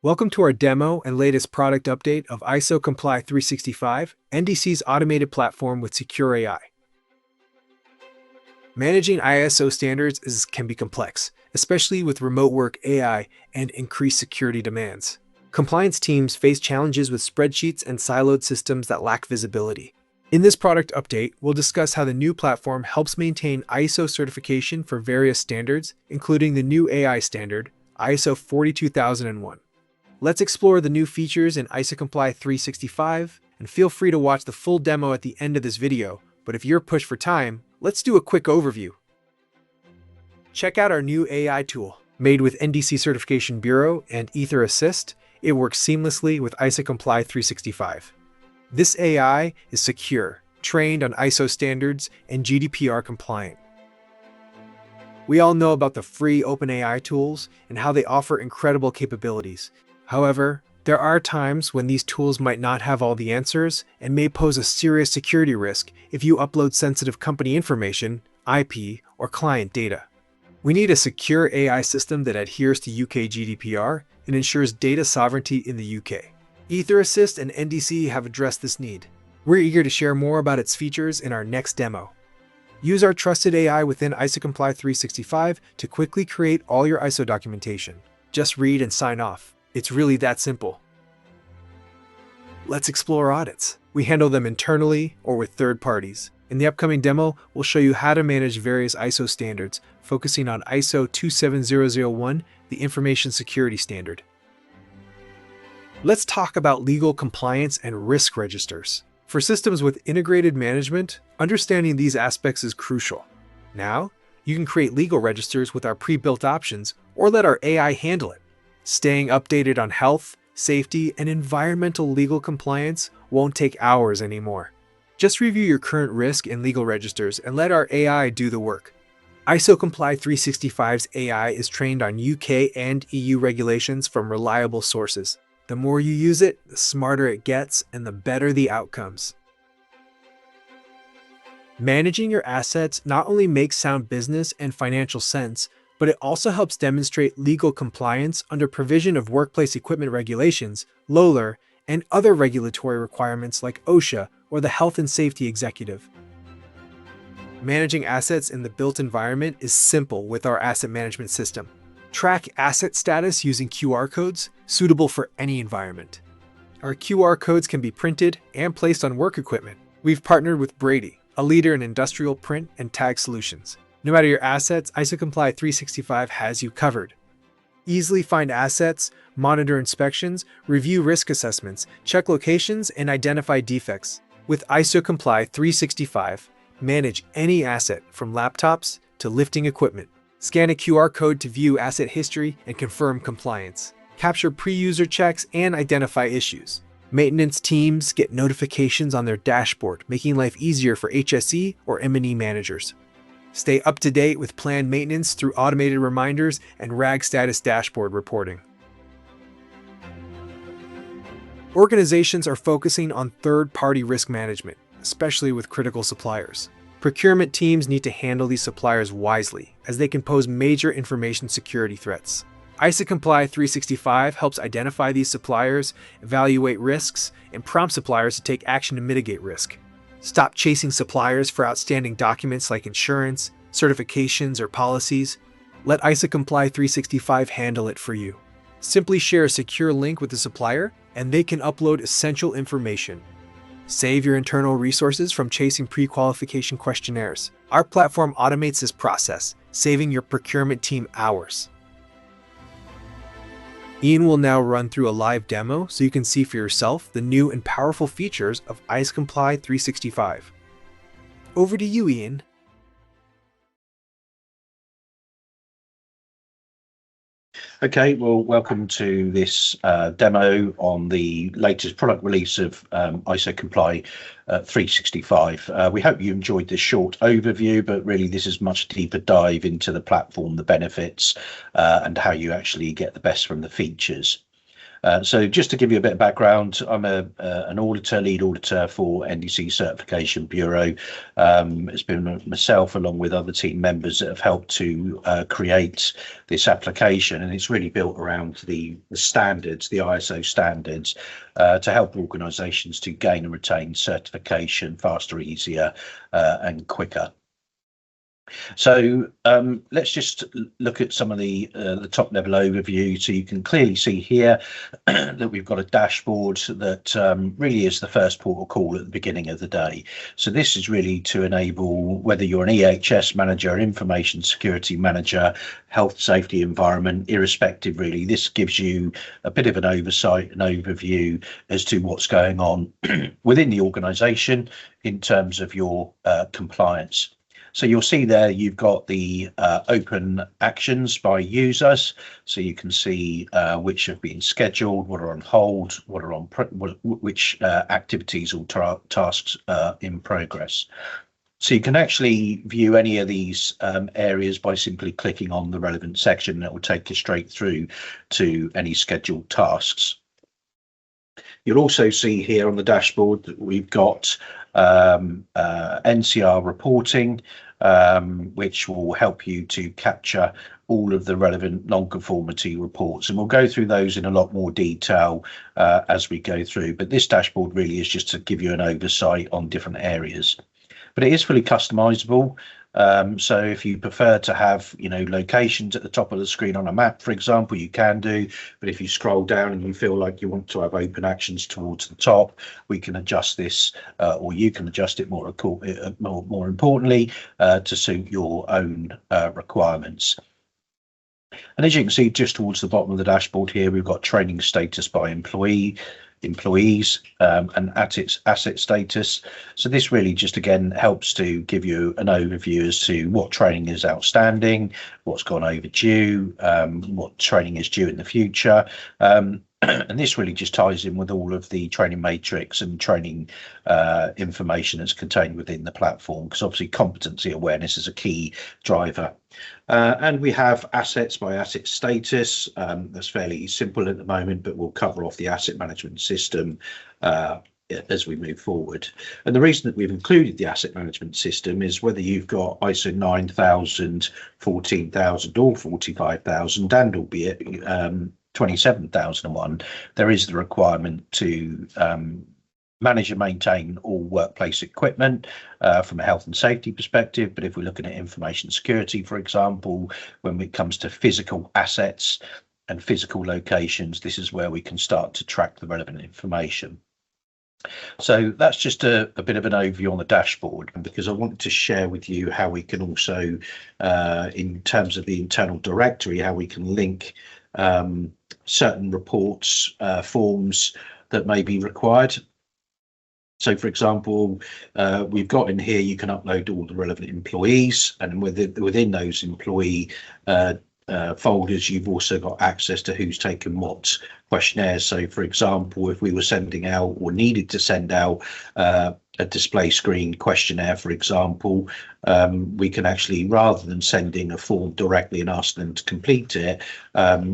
Welcome to our demo and latest product update of ISOcomply365, NDC's automated platform with secure AI. Managing ISO standards can be complex, especially with remote work AI and increased security demands. Compliance teams face challenges with spreadsheets and siloed systems that lack visibility. In this product update, we'll discuss how the new platform helps maintain ISO certification for various standards, including the new AI standard, ISO 42001. Let's explore the new features in ISOcomply 365, and feel free to watch the full demo at the end of this video, but if you're pushed for time, let's do a quick overview. Check out our new AI tool. Made with NDC Certification Bureau and Ether Assist, it works seamlessly with ISOcomply 365. This AI is secure, trained on ISO standards, and GDPR compliant. We all know about the free OpenAI tools and how they offer incredible capabilities. However, there are times when these tools might not have all the answers and may pose a serious security risk if you upload sensitive company information, IP, or client data. We need a secure AI system that adheres to UK GDPR and ensures data sovereignty in the UK. Ether Assist and NDC have addressed this need. We're eager to share more about its features in our next demo. Use our trusted AI within ISOcomply 365 to quickly create all your ISO documentation. Just read and sign off. It's really that simple. Let's explore audits. We handle them internally or with third parties. In the upcoming demo, we'll show you how to manage various ISO standards, focusing on ISO 27001, the information security standard. Let's talk about legal compliance and risk registers. For systems with integrated management, understanding these aspects is crucial. Now, you can create legal registers with our pre-built options or let our AI handle it. Staying updated on health, safety, and environmental legal compliance won't take hours anymore. Just review your current risk and legal registers and let our AI do the work. ISOcomply 365's AI is trained on UK and EU regulations from reliable sources. The more you use it, the smarter it gets and the better the outcomes. Managing your assets not only makes sound business and financial sense, but it also helps demonstrate legal compliance under provision of workplace equipment regulations, LOLR, and other regulatory requirements like OSHA or the Health and Safety Executive. Managing assets in the built environment is simple with our asset management system. Track asset status using QR codes, suitable for any environment. Our QR codes can be printed and placed on work equipment. We've partnered with Brady, a leader in industrial print and tag solutions. No matter your assets, ISOcomply 365 has you covered. Easily find assets, monitor inspections, review risk assessments, check locations, and identify defects. With ISOcomply 365, manage any asset from laptops to lifting equipment. Scan a QR code to view asset history and confirm compliance. Capture pre-user checks and identify issues. Maintenance teams get notifications on their dashboard, making life easier for HSE or M&E managers. Stay up to date with planned maintenance through automated reminders and RAG status dashboard reporting. Organizations are focusing on third-party risk management, especially with critical suppliers. Procurement teams need to handle these suppliers wisely, as they can pose major information security threats. ISOcomply 365 helps identify these suppliers, evaluate risks, and prompt suppliers to take action to mitigate risk. Stop chasing suppliers for outstanding documents like insurance, certifications, or policies. Let ISOcomply 365 handle it for you. Simply share a secure link with the supplier, and they can upload essential information. Save your internal resources from chasing pre-qualification questionnaires. Our platform automates this process, saving your procurement team hours. Ian will now run through a live demo so you can see for yourself the new and powerful features of ISOcomply 365. Over to you, Ian. Okay, well, welcome to this demo on the latest product release of ISOcomply 365. We hope you enjoyed this short overview, but really this is much deeper dive into the platform, the benefits, and how you actually get the best from the features. So just to give you a bit of background, I'm an auditor, lead auditor for NDC Certification Bureau. It's been myself along with other team members that have helped to create this application, and it's really built around the standards, the ISO standards, to help organisations to gain and retain certification faster, easier, and quicker. So let's just look at some of the top level overview. So you can clearly see here that we've got a dashboard that really is the first port of call at the beginning of the day. So this is really to enable, whether you're an EHS manager, an information security manager, health, safety, environment, irrespective really, this gives you a bit of an oversight, an overview as to what's going on within the organisation in terms of your compliance. So you'll see there you've got the open actions by users, so you can see which have been scheduled, what are on hold, what are on which activities or tasks are in progress. So you can actually view any of these areas by simply clicking on the relevant section, and it will take you straight through to any scheduled tasks. You'll also see here on the dashboard that we've got NCR reporting, which will help you to capture all of the relevant non-conformity reports, and we'll go through those in a lot more detail as we go through, but this dashboard really is just to give you an oversight on different areas. But it is fully customizable. So if you prefer to have, locations at the top of the screen on a map, for example, you can do. But if you scroll down and you feel like you want to have open actions towards the top, we can adjust this, or you can adjust it more importantly to suit your own requirements. And as you can see, just towards the bottom of the dashboard here, we've got training status by employees, and asset status. So this really just again helps to give you an overview as to what training is outstanding, what's gone overdue, what training is due in the future. And this really just ties in with all of the training matrix and training information that's contained within the platform, because obviously competency awareness is a key driver. And we have assets by asset status. That's fairly simple at the moment, but we'll cover off the asset management system as we move forward. And the reason that we've included the asset management system is whether you've got ISO 9000, 14000 or 45000, and albeit 27001, there is the requirement to manage and maintain all workplace equipment from a health and safety perspective. But if we're looking at information security, for example, when it comes to physical assets and physical locations, this is where we can start to track the relevant information. So that's just a bit of an overview on the dashboard, because I want to share with you how we can also, in terms of the internal directory, how we can link certain reports, forms that may be required. So, for example, we've got in here, you can upload all the relevant employees, and within those employee folders, you've also got access to who's taken what questionnaires. So, for example, if we were sending out or needed to send out a display screen questionnaire, for example, we can actually, rather than sending a form directly and ask them to complete it,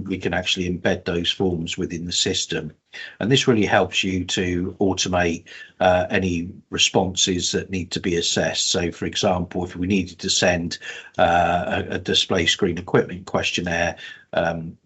we can actually embed those forms within the system. And this really helps you to automate any responses that need to be assessed. So, for example, if we needed to send a display screen equipment questionnaire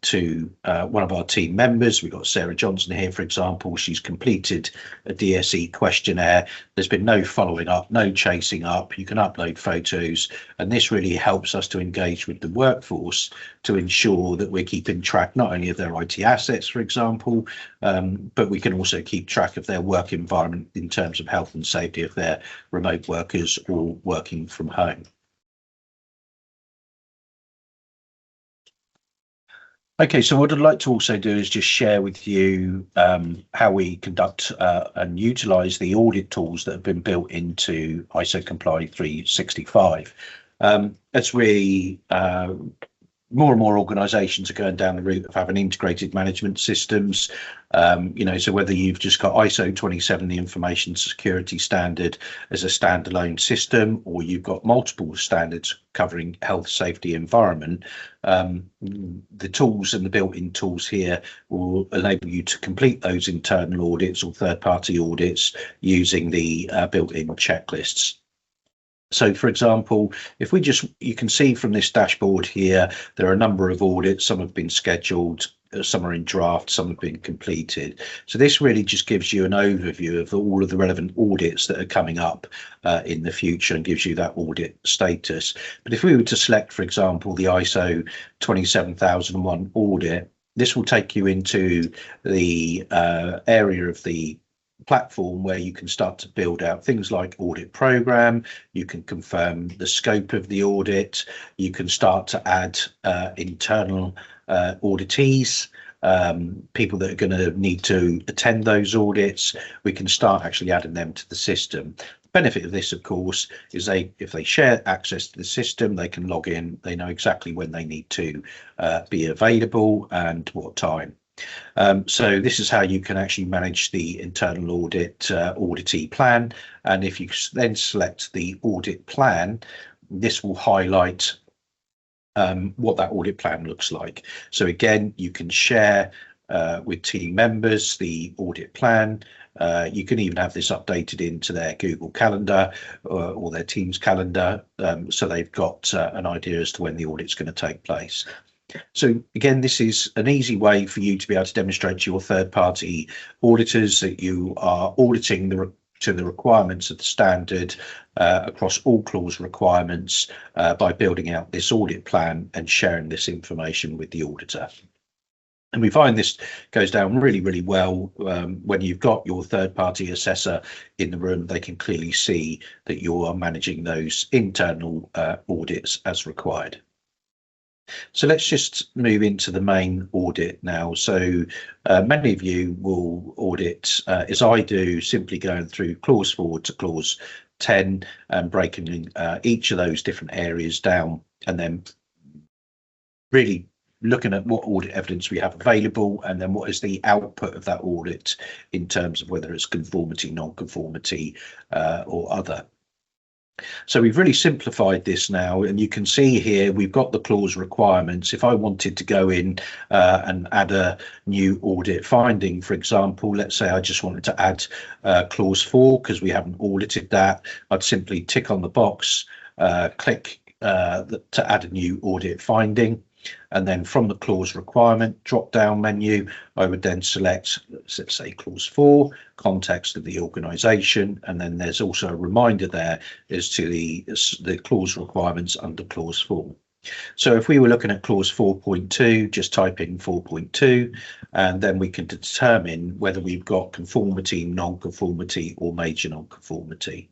to one of our team members, we've got Sarah Johnson here, for example. She's completed a DSE questionnaire. There's been no following up, no chasing up. You can upload photos, and this really helps us to engage with the workforce to ensure that we're keeping track not only of their IT assets, for example, but we can also keep track of their work environment in terms of health and safety if they're remote workers or working from home. Okay, so what I'd like to also do is just share with you how we conduct and utilize the audit tools that have been built into ISOcomply365. That's really more and more organizations are going down the route of having integrated management systems. So whether you've just got ISO 27, the information security standard, as a standalone system, or you've got multiple standards covering health, safety, environment, the tools and the built-in tools here will enable you to complete those internal audits or third-party audits using the built-in checklists. So, for example, if you can see from this dashboard here, there are a number of audits. Some have been scheduled, some are in draft, some have been completed. So this really just gives you an overview of all of the relevant audits that are coming up in the future and gives you that audit status. But if we were to select, for example, the ISO 27001 audit, this will take you into the area of the platform where you can start to build out things like audit program. You can confirm the scope of the audit. You can start to add internal auditees, people that are going to need to attend those audits. We can start actually adding them to the system. The benefit of this, of course, is if they share access to the system, they can log in. They know exactly when they need to be available and what time. So this is how you can actually manage the internal auditee plan. And if you then select the audit plan, this will highlight what that audit plan looks like. So again, you can share with team members the audit plan. You can even have this updated into their Google Calendar or their Teams calendar, so they've got an idea as to when the audit's going to take place. So again, this is an easy way for you to be able to demonstrate to your third-party auditors that you are auditing to the requirements of the standard across all clause requirements by building out this audit plan and sharing this information with the auditor. And we find this goes down really, really well when you've got your third-party assessor in the room. They can clearly see that you are managing those internal audits as required. So let's just move into the main audit now. So many of you will audit, as I do, simply going through clause 4 to clause 10 and breaking each of those different areas down, and then really looking at what audit evidence we have available, and then what is the output of that audit in terms of whether it's conformity, non-conformity, or other. So we've really simplified this now, and you can see here we've got the clause requirements. If I wanted to go in and add a new audit finding, for example, let's say I just wanted to add clause 4 because we haven't audited that, I'd simply tick on the box, click to add a new audit finding, and then from the clause requirement drop down menu, I would then select, let's say, clause 4, context of the organization, and then there's also a reminder there as to the clause requirements under clause 4. So if we were looking at clause 4.2, just type in 4.2, and then we can determine whether we've got conformity, non-conformity, or major non-conformity.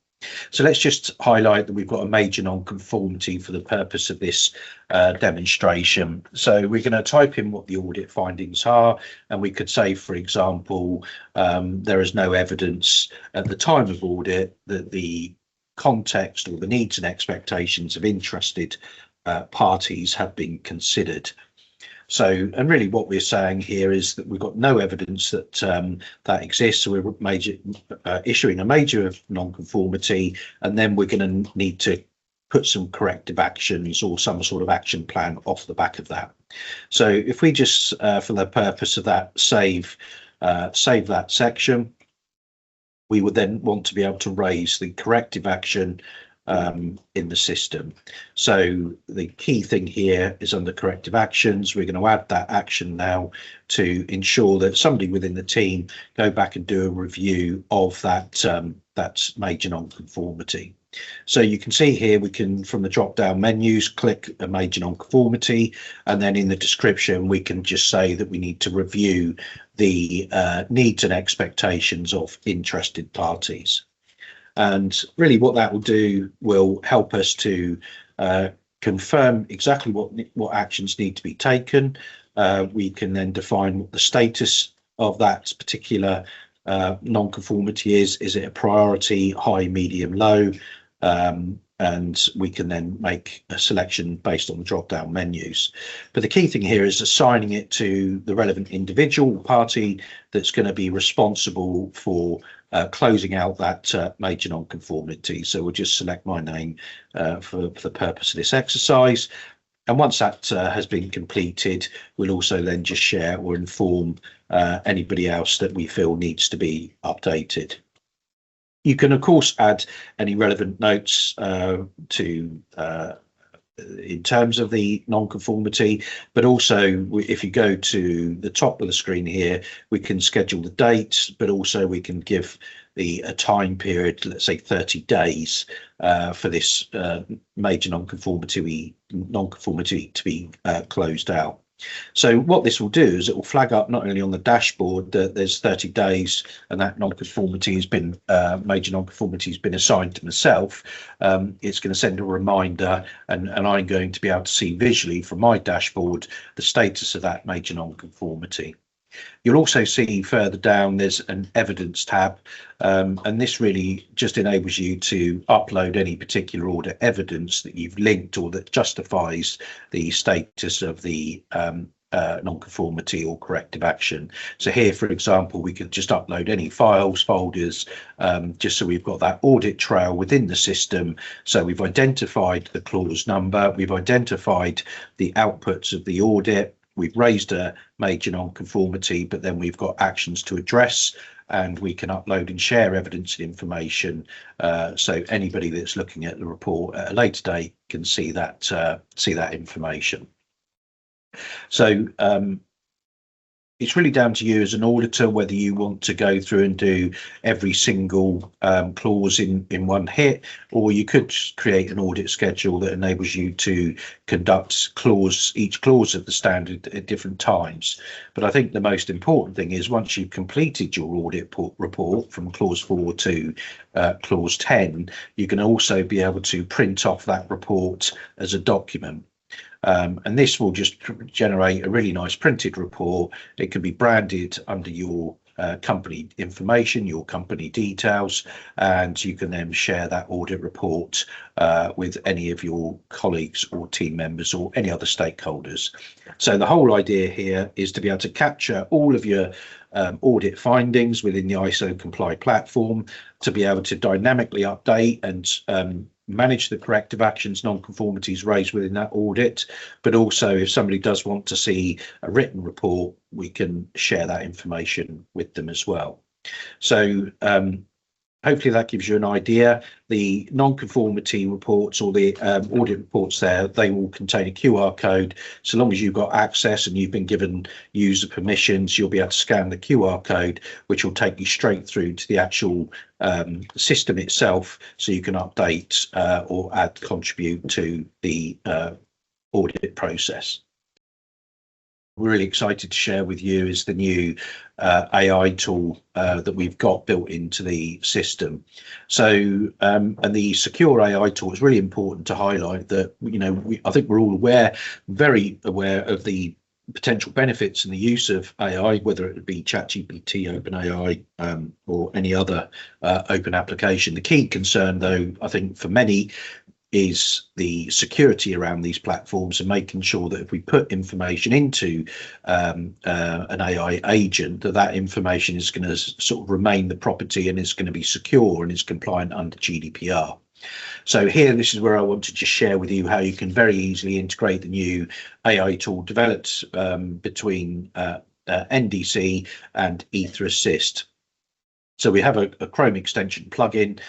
So let's just highlight that we've got a major non-conformity for the purpose of this demonstration. So we're going to type in what the audit findings are, and we could say, for example, there is no evidence at the time of audit that the context or the needs and expectations of interested parties have been considered. So, and really what we're saying here is that we've got no evidence that that exists. So we're issuing a major of non-conformity, and then we're going to need to put some corrective actions or some sort of action plan off the back of that. So if we just, for the purpose of that, save that section, we would then want to be able to raise the corrective action in the system. So the key thing here is under corrective actions, we're going to add that action now to ensure that somebody within the team go back and do a review of that major non-conformity. So you can see here we can, from the drop down menus, click a major non-conformity, and then in the description we can just say that we need to review the needs and expectations of interested parties. And really what that will do will help us to confirm exactly what actions need to be taken. We can then define what the status of that particular non-conformity is. Is it a priority, high, medium, low? and we can then make a selection based on the drop-down menus. But the key thing here is assigning it to the relevant individual party that's going to be responsible for closing out that major non-conformity. So we'll just select my name for the purpose of this exercise. And once that has been completed, we'll also then just share or inform anybody else that we feel needs to be updated. You can, of course, add any relevant notes to in terms of the non-conformity, but also if you go to the top of the screen here, we can schedule the dates, but also we can give a time period, let's say 30 days, for this major non-conformity to be closed out. So what this will do is it will flag up not only on the dashboard that there's 30 days and that non-conformity has been major non-conformity has been assigned to myself. It's going to send a reminder, and I'm going to be able to see visually from my dashboard the status of that major non-conformity. You'll also see further down there's an evidence tab, and this really just enables you to upload any particular audit evidence that you've linked or that justifies the status of the non-conformity or corrective action. So here, for example, we could just upload any files, folders, just so we've got that audit trail within the system. So we've identified the clause number, we've identified the outputs of the audit, we've raised a major non-conformity, but then we've got actions to address, and we can upload and share evidence and information. So anybody that's looking at the report at a later date can see that information. So it's really down to you as an auditor whether you want to go through and do every single clause in one hit, or you could create an audit schedule that enables you to conduct each clause of the standard at different times. But I think the most important thing is once you've completed your audit report from clause 4 to clause 10, you can also be able to print off that report as a document. And this will just generate a really nice printed report. It can be branded under your company information, your company details, and you can then share that audit report with any of your colleagues or team members or any other stakeholders. So the whole idea here is to be able to capture all of your audit findings within the ISOcomply platform, to be able to dynamically update and manage the corrective actions, non-conformities raised within that audit. But also, if somebody does want to see a written report, we can share that information with them as well. So hopefully that gives you an idea. The non-conformity reports or the audit reports there, they will contain a QR code. So long as you've got access and you've been given user permissions, you'll be able to scan the QR code, which will take you straight through to the actual system itself, so you can update or contribute to the audit process. We're really excited to share with you is the new AI tool that we've got built into the system. So and the secure AI tool is really important to highlight that, you know, I think we're all very aware of the potential benefits and the use of AI, whether it be ChatGPT, OpenAI, or any other open application. The key concern, though, I think for many, is the security around these platforms and making sure that if we put information into an AI agent, that information is going to sort of remain the property and is going to be secure and is compliant under GDPR. So here, this is where I want to just share with you how you can very easily integrate the new AI tool developed between NDC and Ether Assist. So we have a Chrome extension plugin,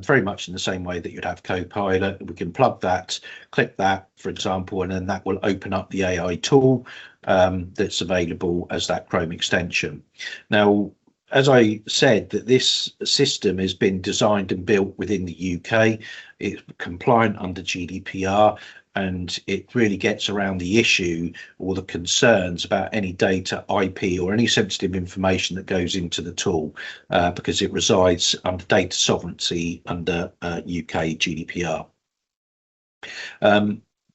very much in the same way that you'd have Copilot. We can plug that, click that, for example, and then that will open up the AI tool that's available as that Chrome extension. Now, as I said, that this system has been designed and built within the UK. It's compliant under GDPR, and it really gets around the issue or the concerns about any data, IP, or any sensitive information that goes into the tool, because it resides under data sovereignty under UK GDPR.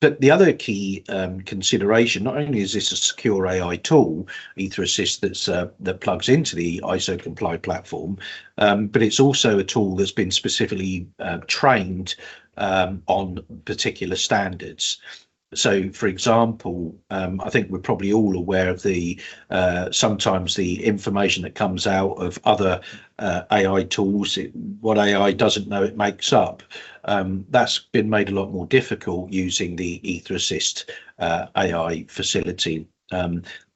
But the other key consideration, not only is this a secure AI tool, Ether Assist, that plugs into the ISOcomply platform, but it's also a tool that's been specifically trained on particular standards. So, for example, I think we're probably all aware of the sometimes the information that comes out of other AI tools. What AI doesn't know, it makes up. That's been made a lot more difficult using the EtherAssist AI facility.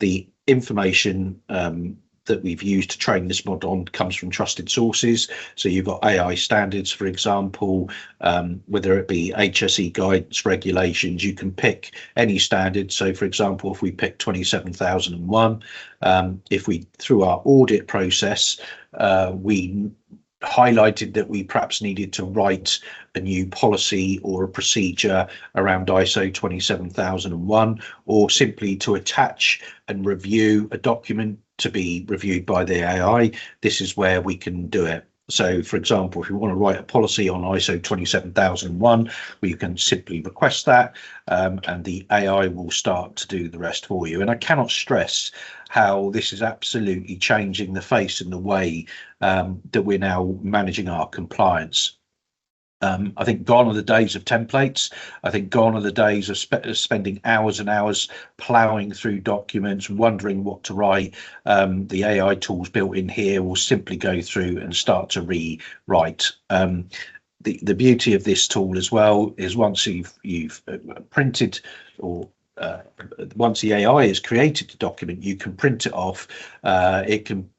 The information that we've used to train this mod on comes from trusted sources. So you've got AI standards, for example, whether it be HSE guidance regulations, you can pick any standard. So for example, if we pick 27001, if we, through our audit process, we highlighted that we perhaps needed to write a new policy or a procedure around ISO 27001, or simply to attach and review a document to be reviewed by the AI, this is where we can do it. So, for example, if you want to write a policy on ISO 27001, we can simply request that, and the AI will start to do the rest for you. And I cannot stress how this is absolutely changing the face and the way that we're now managing our compliance. I think gone are the days of templates. I think gone are the days of spending hours and hours plowing through documents, wondering what to write. The AI tools built in here will simply go through and start to rewrite. The beauty of this tool as well is once you've printed or once the AI has created the document, you can print it off. It can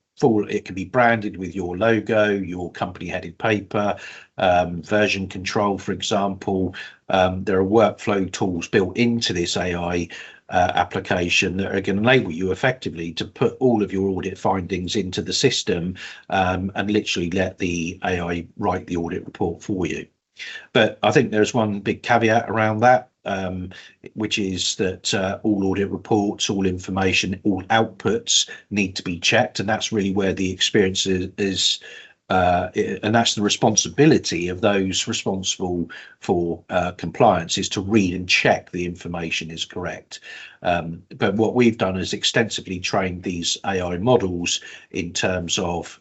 be branded with your logo, your company headed paper, version control, for example. There are workflow tools built into this AI application that are going to enable you effectively to put all of your audit findings into the system and literally let the AI write the audit report for you. But I think there's one big caveat around that, which is that all audit reports, all information, all outputs need to be checked, and that's really where the experience is, and that's the responsibility of those responsible for compliance, is to read and check the information is correct. But what we've done is extensively trained these AI models in terms of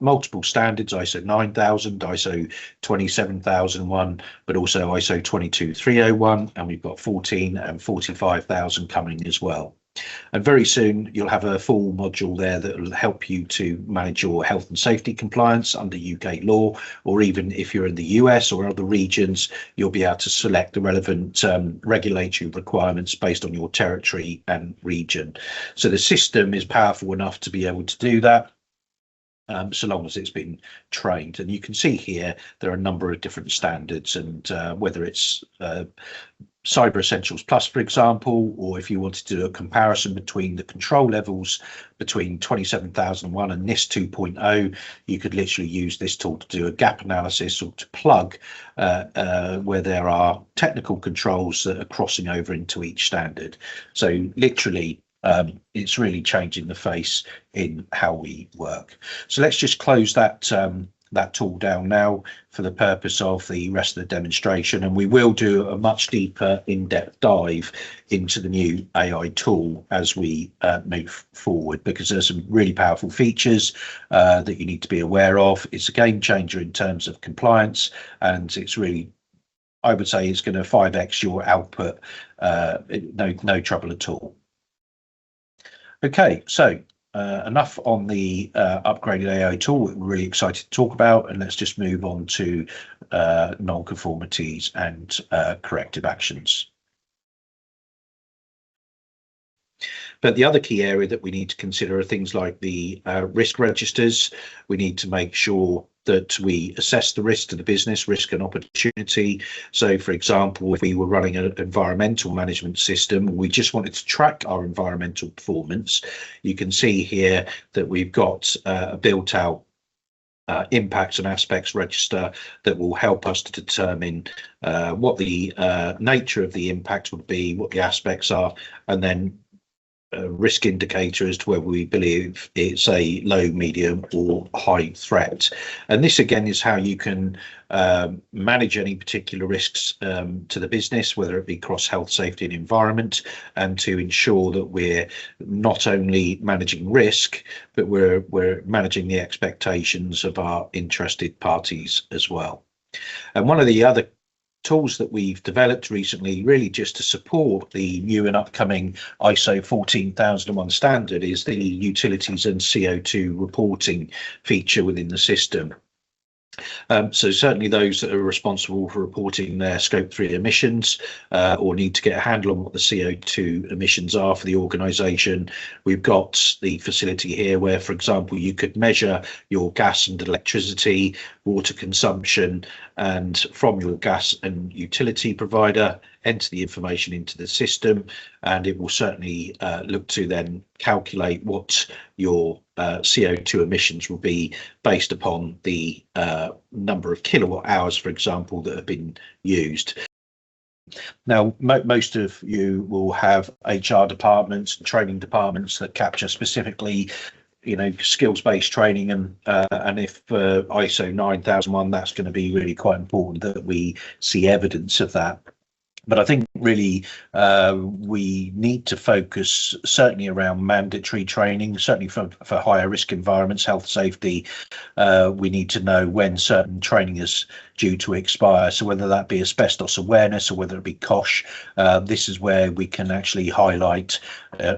multiple standards, ISO 9000, ISO 27001, but also ISO 22301, and we've got 14 and 45,000 coming as well. And very soon you'll have a full module there that will help you to manage your health and safety compliance under UK law, or even if you're in the US or other regions, you'll be able to select the relevant regulatory requirements based on your territory and region. So the system is powerful enough to be able to do that, so long as it's been trained. And you can see here there are a number of different standards, and whether it's Cyber Essentials Plus, for example, or if you wanted to do a comparison between the control levels between 27001 and NIST 2.0, you could literally use this tool to do a gap analysis or to plug where there are technical controls that are crossing over into each standard. So literally, it's really changing the face in how we work. So let's just close that that tool down now for the purpose of the rest of the demonstration, and we will do a much deeper in-depth dive into the new AI tool as we move forward, because there's some really powerful features that you need to be aware of. It's a game changer in terms of compliance, and it's really, I would say, it's going to 5x your output, no trouble at all. Okay, so enough on the upgraded AI tool that we're really excited to talk about, and let's just move on to non-conformities and corrective actions. But the other key area that we need to consider are things like the risk registers. We need to make sure that we assess the risk to the business, risk and opportunity. So, for example, if we were running an environmental management system, we just wanted to track our environmental performance, you can see here that we've got a built out impacts and aspects register that will help us to determine what the nature of the impact would be, what the aspects are, and then risk indicator as to whether we believe it's a low, medium or high threat. And this again is how you can manage any particular risks to the business, whether it be cross health, safety and environment, and to ensure that we're not only managing risk, but we're managing the expectations of our interested parties as well. And one of the other tools that we've developed recently, really just to support the new and upcoming ISO 14001 standard, is the utilities and CO2 reporting feature within the system. So certainly those that are responsible for reporting their scope 3 emissions or need to get a handle on what the CO2 emissions are for the organisation. We've got the facility here where, for example, you could measure your gas and electricity, water consumption, and from your gas and utility provider, enter the information into the system, and it will certainly look to then calculate what your CO2 emissions will be based upon the number of kilowatt hours, for example, that have been used. Now, most of you will have HR departments, training departments that capture specifically, skills-based training, and if ISO 9001, that's going to be really quite important that we see evidence of that. But I think really we need to focus certainly around mandatory training, certainly for higher risk environments, health, safety. We need to know when certain training is due to expire. So whether that be asbestos awareness or whether it be COSH, this is where we can actually highlight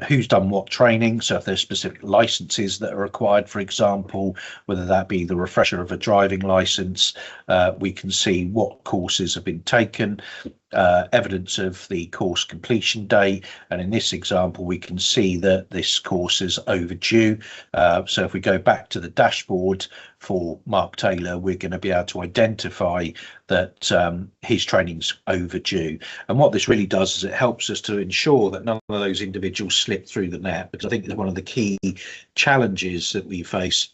who's done what training. So if there's specific licenses that are required, for example, whether that be the refresher of a driving license, we can see what courses have been taken, evidence of the course completion date, and in this example we can see that this course is overdue. So if we go back to the dashboard for Mark Taylor, we're going to be able to identify that his training's overdue. And what this really does is it helps us to ensure that none of those individuals slip through the net, because I think it's one of the key challenges that we face,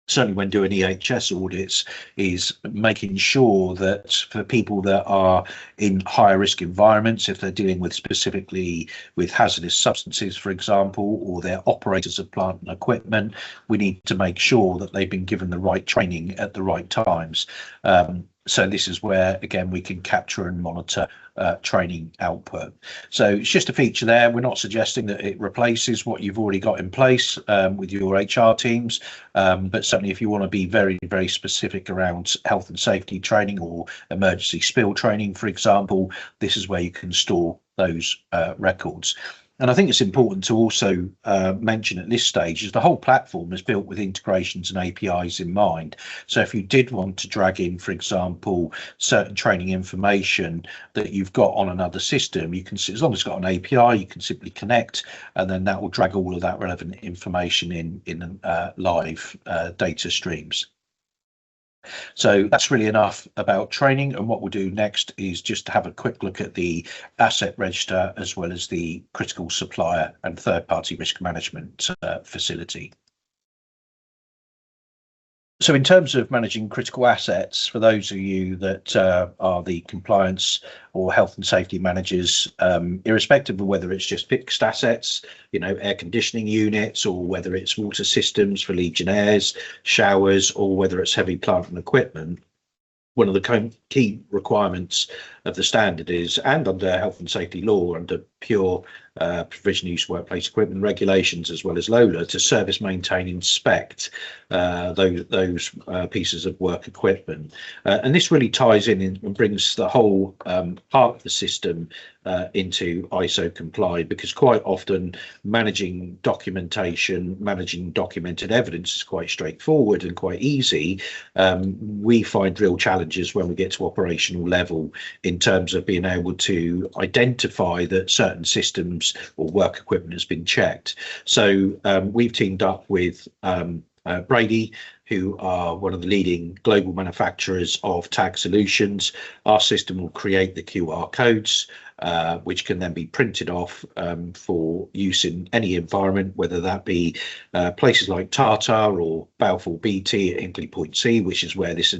certainly when doing EHS audits, is making sure that for people that are in higher risk environments, if they're dealing with specifically with hazardous substances, for example, or they're operators of plant and equipment, we need to make sure that they've been given the right training at the right times. So this is where, again, we can capture and monitor training output. So it's just a feature there. We're not suggesting that it replaces what you've already got in place with your HR teams, but certainly if you want to be very, very specific around health and safety training or emergency spill training, for example, this is where you can store those records. And I think it's important to also mention at this stage is the whole platform is built with integrations and APIs in mind. So if you did want to drag in, for example, certain training information that you've got on another system, you can, as long as it's got an API, you can simply connect, and then that will drag all of that relevant information in live data streams. So that's really enough about training, and what we'll do next is just to have a quick look at the asset register as well as the critical supplier and third-party risk management facility. So in terms of managing critical assets, for those of you that are the compliance or health and safety managers, irrespective of whether it's just fixed assets, air conditioning units, or whether it's water systems for Legionnaires, showers, or whether it's heavy plant and equipment, one of the key requirements of the standard is, and under health and safety law, under pure provision use workplace equipment regulations as well as LOLA, to service, maintain, inspect those pieces of work equipment. And this really ties in and brings the whole part of the system into ISO compliant, because quite often managing documentation, managing documented evidence is quite straightforward and quite easy. We find real challenges when we get to operational level in terms of being able to identify that certain systems or work equipment has been checked. So we've teamed up with Brady, who are one of the leading global manufacturers of tag solutions. Our system will create the QR codes, which can then be printed off for use in any environment, whether that be places like Tata or Balfour BT at Hinkley Point C, which is where this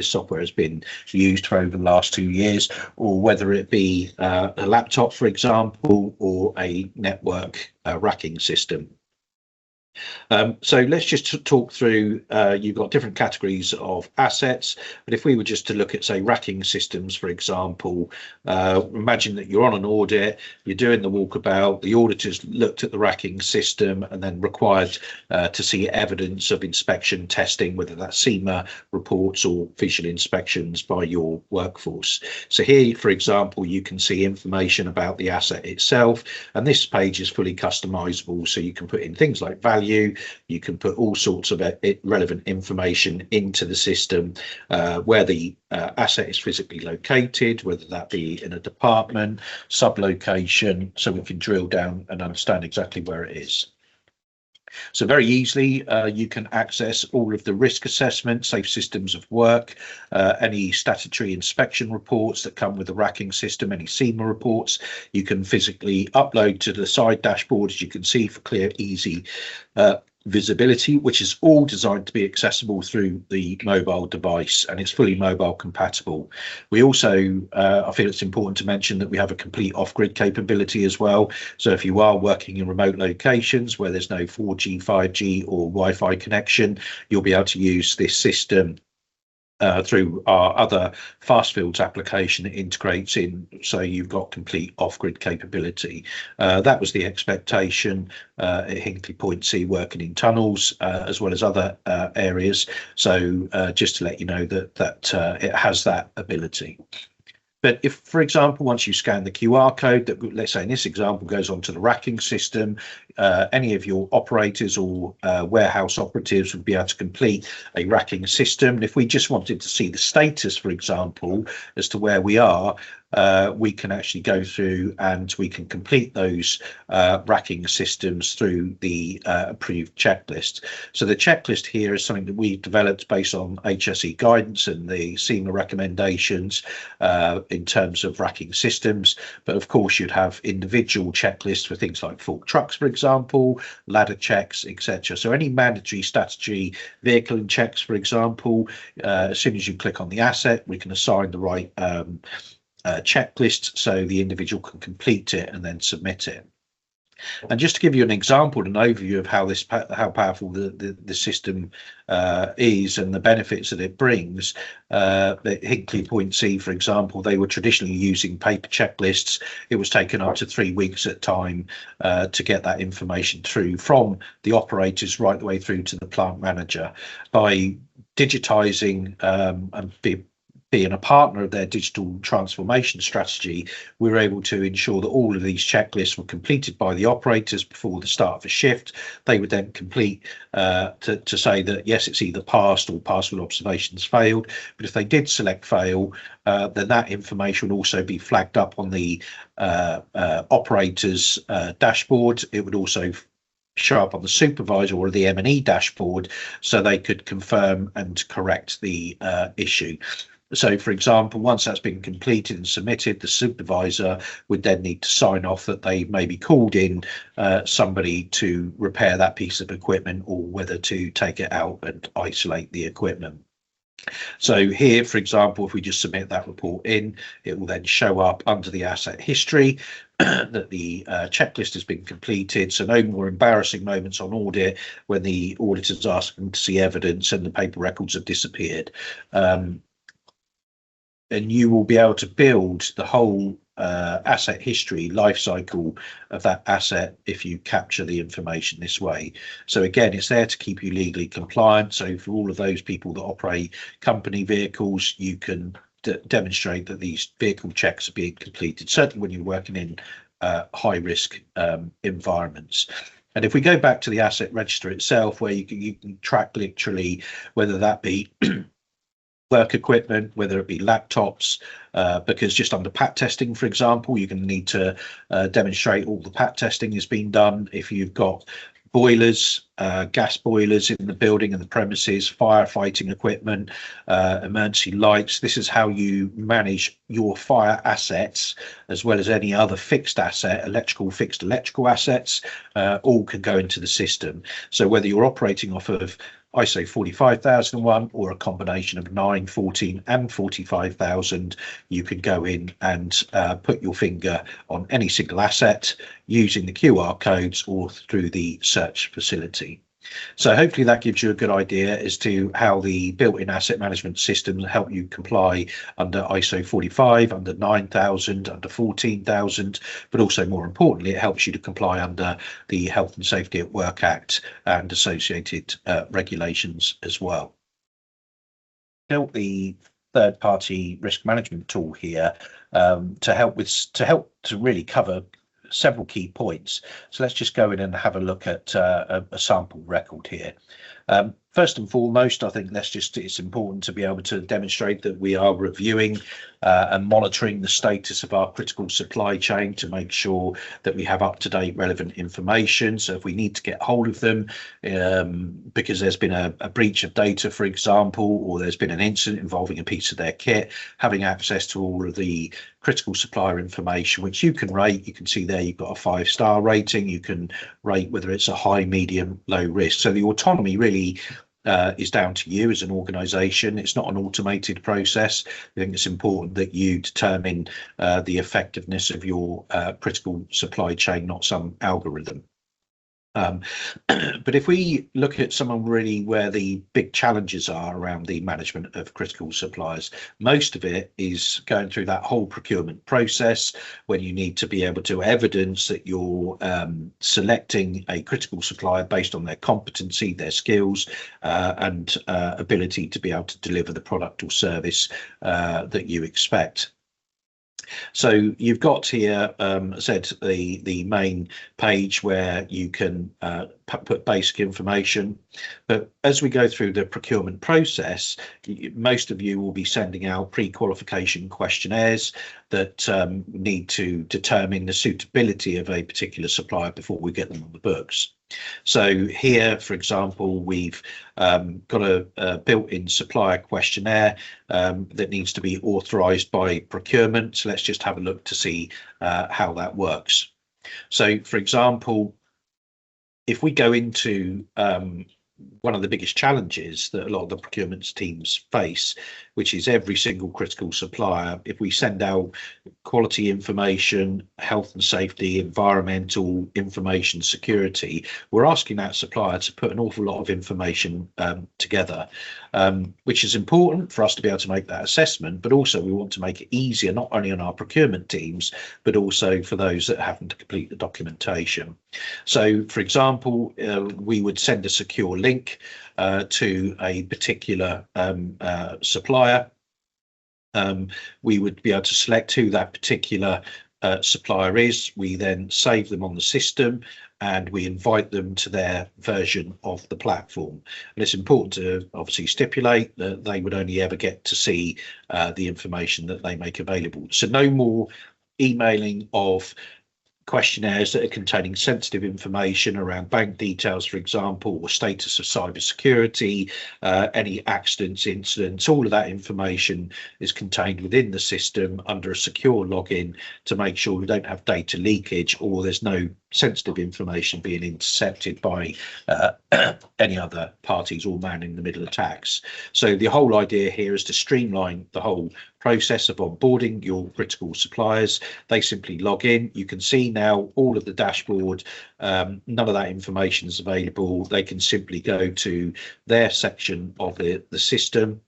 software has been used for over the last 2 years, or whether it be a laptop, for example, or a network racking system. So let's just talk through, you've got different categories of assets, but if we were just to look at, say, racking systems, for example, imagine that you're on an audit, you're doing the walkabout, the auditors looked at the racking system and then required to see evidence of inspection testing, whether that's SEMA reports or visual inspections by your workforce. So here, for example, you can see information about the asset itself, and this page is fully customizable, so you can put in things like value, you can put all sorts of relevant information into the system, where the asset is physically located, whether that be in a department, sub-location, so we can drill down and understand exactly where it is. So very easily, you can access all of the risk assessment, safe systems of work, any statutory inspection reports that come with the racking system, any SEMA reports, you can physically upload to the side dashboard, as you can see, for clear, easy visibility, which is all designed to be accessible through the mobile device, and it's fully mobile compatible. We also, I feel it's important to mention that we have a complete off-grid capability as well. So if you are working in remote locations where there's no 4G, 5G or Wi-Fi connection, you'll be able to use this system through our other fast fields application that integrates in, so you've got complete off-grid capability. That was the expectation at Hinkley Point C, working in tunnels as well as other areas. So just to let you know that it has that ability. But if, for example, once you scan the QR code that, let's say in this example, goes onto the racking system, any of your operators or warehouse operatives would be able to complete a racking system. And if we just wanted to see the status, for example, as to where we are, we can actually go through and we can complete those racking systems through the approved checklist. So the checklist here is something that we developed based on HSE guidance and the SEMA recommendations in terms of racking systems. But of course, you'd have individual checklists for things like fork trucks, for example, ladder checks, etc. So any mandatory statutory vehicle checks, for example, as soon as you click on the asset, we can assign the right checklist so the individual can complete it and then submit it. And just to give you an example, an overview of how powerful the system is and the benefits that it brings, at Hinkley Point C, for example, they were traditionally using paper checklists. It was taken up to 3 weeks at a time to get that information through from the operators right the way through to the plant manager. By digitizing and being a partner of their digital transformation strategy, we were able to ensure that all of these checklists were completed by the operators before the start of a shift. They would then complete to say that yes, it's either passed or partial observations failed. But if they did select fail, then that information would also be flagged up on the operator's dashboard. It would also show up on the supervisor or the M&E dashboard, so they could confirm and correct the issue. So, for example, once that's been completed and submitted, the supervisor would then need to sign off that they maybe called in somebody to repair that piece of equipment, or whether to take it out and isolate the equipment. So here, for example, if we just submit that report in, it will then show up under the asset history that the checklist has been completed. So no more embarrassing moments on audit when the auditors ask them to see evidence and the paper records have disappeared. And you will be able to build the whole asset history life cycle of that asset if you capture the information this way. So again, it's there to keep you legally compliant. So for all of those people that operate company vehicles, you can demonstrate that these vehicle checks are being completed, certainly when you're working in high risk environments. And if we go back to the asset register itself, where you can track literally whether that be work equipment, whether it be laptops, because just under pat testing, for example, you're going to need to demonstrate all the pat testing has been done. If you've got boilers, gas boilers in the building and the premises, firefighting equipment, emergency lights, this is how you manage your fire assets, as well as any other fixed asset, fixed electrical assets, all can go into the system. So whether you're operating off of ISO 45001 or a combination of 9, 14 and 45,000, you can go in and put your finger on any single asset using the QR codes or through the search facility. So hopefully that gives you a good idea as to how the built-in asset management systems help you comply under ISO 45, under 9000, under 14,000, but also more importantly, it helps you to comply under the Health and Safety at Work Act and associated regulations as well. Built the third-party risk management tool here to help to really cover several key points. So let's just go in and have a look at a sample record here. First and foremost, I think it's important to be able to demonstrate that we are reviewing and monitoring the status of our critical supply chain to make sure that we have up-to-date relevant information. So if we need to get hold of them because there's been a breach of data, for example, or there's been an incident involving a piece of their kit, having access to all of the critical supplier information, which you can rate. You can see there you've got a 5-star rating. You can rate whether it's a high, medium, low risk. So the autonomy really is down to you as an organization. It's not an automated process. I think it's important that you determine the effectiveness of your critical supply chain, not some algorithm. But if we look at some of really where the big challenges are around the management of critical suppliers, most of it is going through that whole procurement process when you need to be able to evidence that you're selecting a critical supplier based on their competency, their skills, and ability to be able to deliver the product or service that you expect. So you've got here, said the main page where you can put basic information. But as we go through the procurement process, most of you will be sending out pre-qualification questionnaires that need to determine the suitability of a particular supplier before we get them on the books. So here, for example, we've got a built-in supplier questionnaire that needs to be authorized by procurement. So let's just have a look to see how that works. So, for example, if we go into one of the biggest challenges that a lot of the procurement teams face, which is every single critical supplier, if we send out quality information, health and safety, environmental information, security, we're asking that supplier to put an awful lot of information together, which is important for us to be able to make that assessment, but also we want to make it easier, not only on our procurement teams, but also for those that happen to complete the documentation. So, for example, we would send a secure link to a particular supplier. We would be able to select who that particular supplier is. We then save them on the system and we invite them to their version of the platform. And it's important to obviously stipulate that they would only ever get to see the information that they make available. So no more emailing of questionnaires that are containing sensitive information around bank details, for example, or status of cybersecurity, any accidents, incidents, all of that information is contained within the system under a secure login to make sure we don't have data leakage or there's no sensitive information being intercepted by any other parties or man-in-the-middle attacks. So the whole idea here is to streamline the whole process of onboarding your critical suppliers. They simply log in. You can see now all of the dashboard. None of that information is available. They can simply go to their section of the system,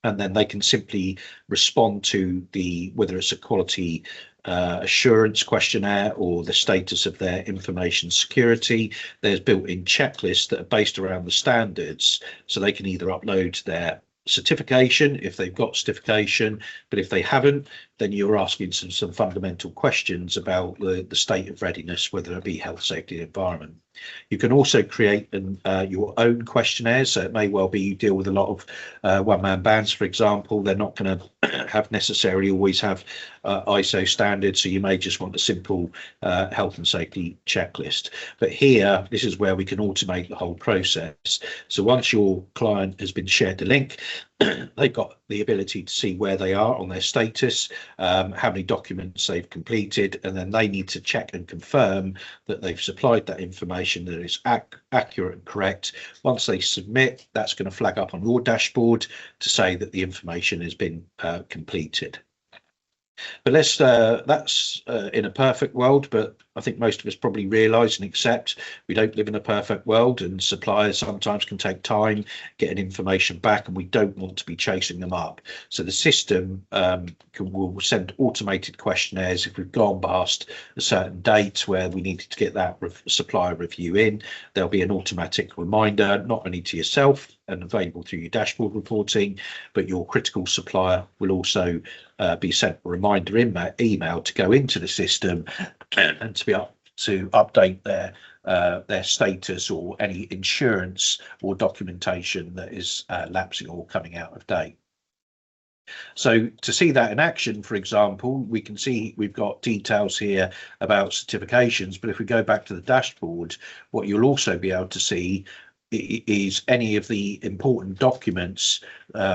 and then they can simply respond to whether it's a quality assurance questionnaire or the status of their information security. There's built-in checklists that are based around the standards, so they can either upload their certification if they've got certification, but if they haven't, then you're asking some fundamental questions about the state of readiness, whether it be health, safety, and environment. You can also create your own questionnaires. So it may well be you deal with a lot of one-man bands, for example. They're not going to have necessarily always have ISO standards, so you may just want a simple health and safety checklist. But here, this is where we can automate the whole process. So once your client has been shared the link, they've got the ability to see where they are on their status, how many documents they've completed, and then they need to check and confirm that they've supplied that information, that it's accurate and correct. Once they submit, that's going to flag up on your dashboard to say that the information has been completed. But that's in a perfect world, but I think most of us probably realise and accept we don't live in a perfect world, and suppliers sometimes can take time getting information back, and we don't want to be chasing them up. So the system will send automated questionnaires if we've gone past a certain date where we needed to get that supplier review in. There'll be an automatic reminder, not only to yourself and available through your dashboard reporting, but your critical supplier will also be sent a reminder in that email to go into the system and to be up to update their status or any insurance or documentation that is lapsing or coming out of date. So to see that in action, for example, we can see we've got details here about certifications, but if we go back to the dashboard, what you'll also be able to see is any of the important documents,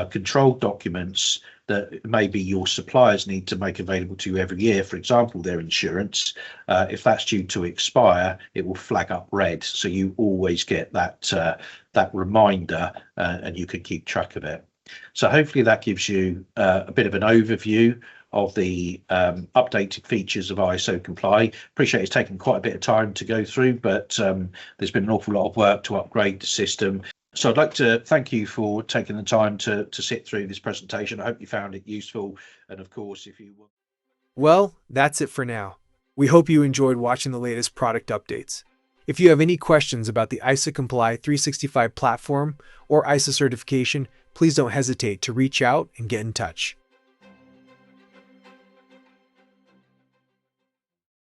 controlled documents that maybe your suppliers need to make available to you every year. For example, their insurance, if that's due to expire, it will flag up red. So you always get that reminder and you can keep track of it. So hopefully that gives you a bit of an overview of the updated features of ISOcomply. Appreciate it's taken quite a bit of time to go through, but there's been an awful lot of work to upgrade the system. So I'd like to thank you for taking the time to sit through this presentation. I hope you found it useful. And of course, if you want... Well, that's it for now. We hope you enjoyed watching the latest product updates. If you have any questions about the ISOcomply365 platform or ISO certification, please don't hesitate to reach out and get in touch.